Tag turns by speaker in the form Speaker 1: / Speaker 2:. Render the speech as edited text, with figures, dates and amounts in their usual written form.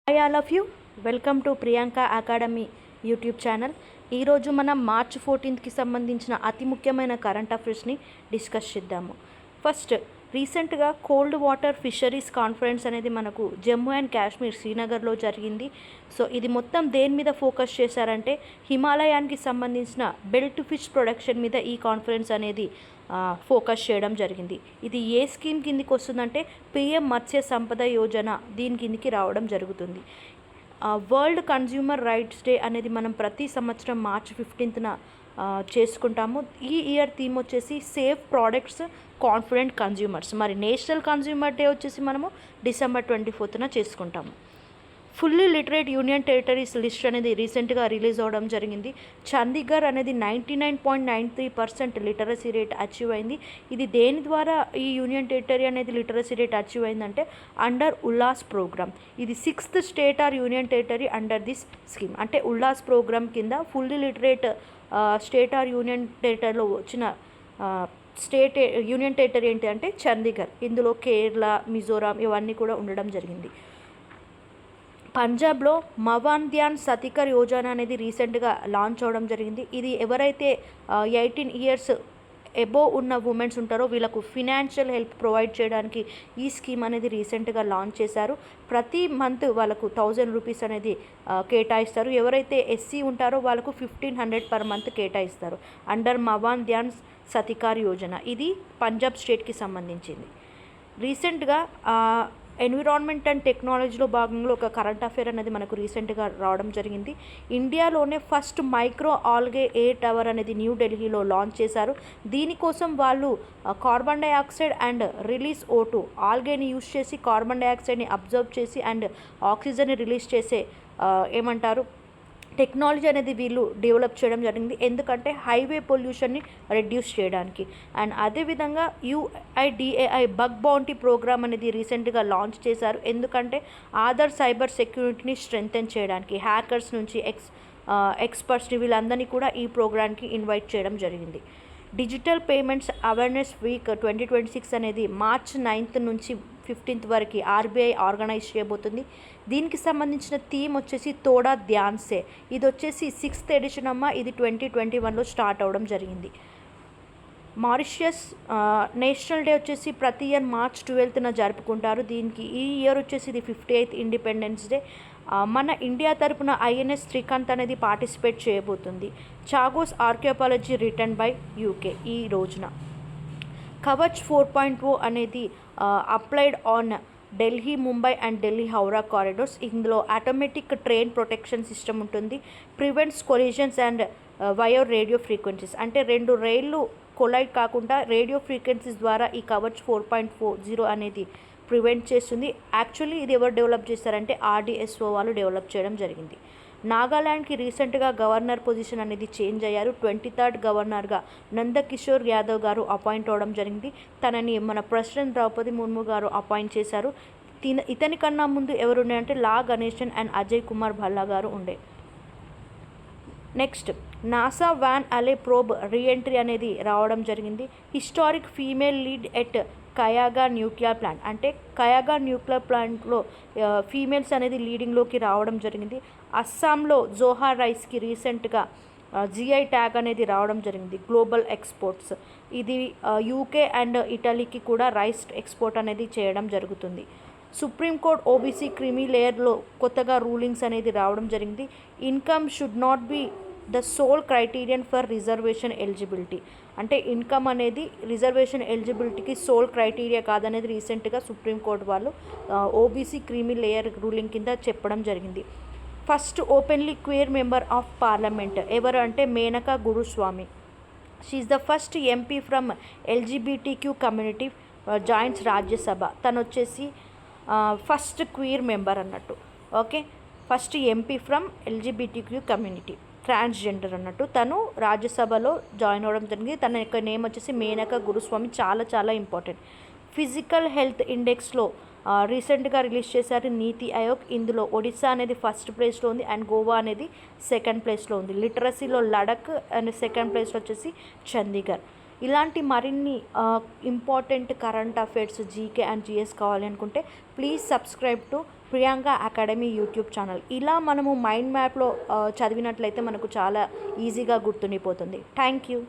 Speaker 1: Hi all of you, welcome to Priyanka Academy YouTube channel. ఈరోజు మనం March 14కి సంబంధించిన అతి ముఖ్యమైన కరెంట్ అఫైర్స్ని డిస్కస్ చేద్దాము. ఫస్ట్, రీసెంట్గా కోల్డ్ వాటర్ ఫిషరీస్ కాన్ఫరెన్స్ అనేది మనకు జమ్మూ అండ్ కాశ్మీర్ శ్రీనగర్లో జరిగింది. సో ఇది మొత్తం దేని మీద ఫోకస్ చేశారంటే హిమాలయానికి సంబంధించిన బెల్ట్ ఫిష్ ప్రొడక్షన్ మీద ఈ కాన్ఫరెన్స్ అనేది ఫోకస్ చేయడం జరిగింది. ఇది ఏ స్కీమ్ కిందికి వస్తుందంటే పిఎం మత్స్య సంపద యోజన దీని కిందికి రావడం జరుగుతుంది. వరల్డ్ కన్జ్యూమర్ రైట్స్ డే అనేది మనం ప్రతి సంవత్సరం మార్చ్ 15న చేసుకుంటాము. ఈ ఇయర్ థీమ్ వచ్చేసి సేఫ్ ప్రోడక్ట్స్ కాన్ఫిడెంట్ కన్జ్యూమర్స్. మరి నేషనల్ కన్జ్యూమర్ డే వచ్చేసి మనము డిసెంబర్ 24న చేసుకుంటాము. Fully literate union territories list అనేది రీసెంట్గా రిలీజ్ అవ్వడం జరిగింది. చండీగఢ్ అనేది 99.93% లిటరసీ రేట్ అచీవ్ అయింది. ఇది దేని ద్వారా ఈ యూనియన్ టెరిటరీ అనేది లిటరసీ రేట్ అచీవ్ అయిందంటే అండర్ ఉల్లాస్ ప్రోగ్రామ్. ఇది 6th state or union territory under this scheme. అంటే ఉల్లాస్ ప్రోగ్రామ్ కింద fully literate state or union టెరిటరీలో వచ్చిన స్టేట్ యూనియన్ టెరిటరీ ఏంటి అంటే చండీగఢ్. ఇందులో కేరళ, మిజోరాం ఇవన్నీ కూడా ఉండడం జరిగింది. పంజాబ్లో మవాన్ధ్యాన్ సతికర్ యోజన అనేది రీసెంట్గా లాంచ్ అవ్వడం జరిగింది. ఇది ఎవరైతే 18 years ఎబోవ్ ఉన్న ఉమెన్స్ ఉంటారో వీళ్ళకు ఫినాన్షియల్ హెల్ప్ ప్రొవైడ్ చేయడానికి ఈ స్కీమ్ అనేది రీసెంట్గా లాంచ్ చేశారు. ప్రతి మంత్ వాళ్ళకు 1000 రూపీస్ అనేది కేటాయిస్తారు. ఎవరైతే ఎస్సీ ఉంటారో వాళ్ళకు 1500 పర్ మంత్ కేటాయిస్తారు అండర్ మవాన్ధ్యాన్ సతికార్ యోజన. ఇది పంజాబ్ స్టేట్కి సంబంధించింది. రీసెంట్గా ఎన్విరాన్మెంట్ అండ్ టెక్నాలజీలో భాగంలో ఒక కరెంట్ అఫైర్ అనేది మనకు రీసెంట్గా రావడం జరిగింది. ఇండియాలోనే first micro algae air tower అనేది న్యూఢిల్లీలో లాంచ్ చేశారు. దీనికోసం వాళ్ళు carbon dioxide and release O2 ఆల్గేని యూజ్ చేసి కార్బన్ డైఆక్సైడ్ని అబ్జర్వ్ చేసి అండ్ ఆక్సిజన్ని రిలీజ్ చేసే టెక్నాలజీ అనేది వీళ్ళు డెవలప్ చేయడం జరిగింది. ఎందుకంటే హైవే పొల్యూషన్ని రెడ్యూస్ చేయడానికి. అండ్ అదేవిధంగా UIDAI బగ్ బౌంటీ ప్రోగ్రామ్ అనేది రీసెంట్గా లాంచ్ చేశారు. ఎందుకంటే ఆధార్ సైబర్ సెక్యూరిటీని స్ట్రెంగ్తెన్ చేయడానికి హ్యాకర్స్ నుంచి ఎక్స్పర్ట్స్ని వీళ్ళందరినీ కూడా ఈ ప్రోగ్రామ్కి ఇన్వైట్ చేయడం జరిగింది. డిజిటల్ పేమెంట్స్ అవేర్నెస్ వీక్ 2026 అనేది మార్చ్ 9th నుంచి 15th వరకు RBI ఆర్గనైజ్ చేయబోతుంది. దీనికి సంబంధించిన థీమ్ వచ్చేసి తోడా ధ్యాన్సే. ఇది వచ్చేసి 6th ఎడిషన్ అమ్మ. ఇది 2021లో స్టార్ట్ అవ్వడం జరిగింది. మారిషియస్ నేషనల్ డే వచ్చేసి ప్రతి ఇయర్ మార్చ్ 12న జరుపుకుంటారు. దీనికి ఈ ఇయర్ వచ్చేసి ఇది 58th ఇండిపెండెన్స్ డే. మన ఇండియా తరపున INS శ్రీకాంత్ అనేది పార్టిసిపేట్ చేయబోతుంది. చాగోస్ ఆర్కియోపాలజీ రిటర్న్ బై UK ఈ రోజున. కవచ్ 4.0 అనేది applied on Delhi, Mumbai and Delhi Howrah corridors. ఇందులో ఆటోమేటిక్ ట్రైన్ ప్రొటెక్షన్ సిస్టమ్ ఉంటుంది. ప్రివెంట్స్ కొలిజన్స్ అండ్ వయో రేడియో ఫ్రీక్వెన్సీస్. అంటే రెండు రైళ్ళు కొలైడ్ కాకుండా రేడియో ఫ్రీక్వెన్సీస్ ద్వారా ఈ కవచ్ 4.0 అనేది ప్రివెంట్ చేస్తుంది. యాక్చువల్లీ ఇది ఎవరు డెవలప్ చేస్తారంటే RDSO వాళ్ళు డెవలప్ చేయడం జరిగింది. నాగాల్యాండ్కి రీసెంట్గా గవర్నర్ పొజిషన్ అనేది చేంజ్ అయ్యారు. 23rd గవర్నర్గా నందకిషోర్ యాదవ్ గారు అపాయింట్ అవ్వడం జరిగింది. తనని మన ప్రెసిడెంట్ ద్రౌపది ముర్ము గారు అపాయింట్ చేశారు. ఇతని కన్నా ముందు ఎవరు ఉండే అంటే లా గణేశన్ అండ్ అజయ్ కుమార్ భల్లా గారు ఉండే. Next, NASA Van Allen probe reentry అనేది రావడం జరిగింది. Historic female lead at Kaiga nuclear plant. అంటే కయాగా న్యూక్లియర్ ప్లాంట్లో ఫీమేల్స్ అనేది లీడింగ్లోకి రావడం జరిగింది. అస్సాంలో జోహార్ రైస్కి రీసెంట్గా GI ట్యాగ్ అనేది రావడం జరిగింది. Global exports. ఇది UK అండ్ ఇటలీకి కూడా రైస్ ఎక్స్పోర్ట్ అనేది చేయడం జరుగుతుంది. సుప్రీంకోర్టు OBC క్రిమీ లేయర్లో కొత్తగా రూలింగ్స్ అనేది రావడం జరిగింది. Income should not be the sole criterion for reservation eligibility. అంటే ఇన్కమ్ అనేది రిజర్వేషన్ ఎలిజిబిలిటీకి సోల్ క్రైటీరియా కాదనేది రీసెంట్గా సుప్రీంకోర్టు వాళ్ళు OBC క్రీమీ లేయర్ రూలింగ్ కింద చెప్పడం జరిగింది. First openly queer member of parliament ఎవరు అంటే Menaka Guruswamy. She is the first MP from LGBTQ community joins Rajya Sabha. తను వచ్చేసి ఫస్ట్ క్వీర్ మెంబర్ అన్నట్టు. Okay, first MP from LGBTQ community, transgender అన్నట్టు. తను రాజ్యసభలో జాయిన్ అవ్వడం జరిగింది. తన యొక్క నేమ్ వచ్చేసి మేనకా గురుస్వామి. చాలా చాలా ఇంపార్టెంట్. ఫిజికల్ హెల్త్ ఇండెక్స్లో రీసెంట్గా రిలీజ్ చేశారు నీతి ఆయోగ్. ఇందులో ఒడిశా అనేది ఫస్ట్ ప్లేస్లో ఉంది అండ్ గోవా అనేది సెకండ్ ప్లేస్లో ఉంది. లిటరసీలో లడక్ అండ్ సెకండ్ ప్లేస్లో వచ్చేసి చండీగఢ్. ఇలాంటి మరిన్ని important current affairs GK and GS కావాలి అనుకుంటే please subscribe to Priyanka Academy YouTube channel. ఇలా మనము మైండ్ మ్యాప్లో చదివినట్లయితే మనకు చాలా ఈజీగా గుర్తుండిపోతుంది. Thank you.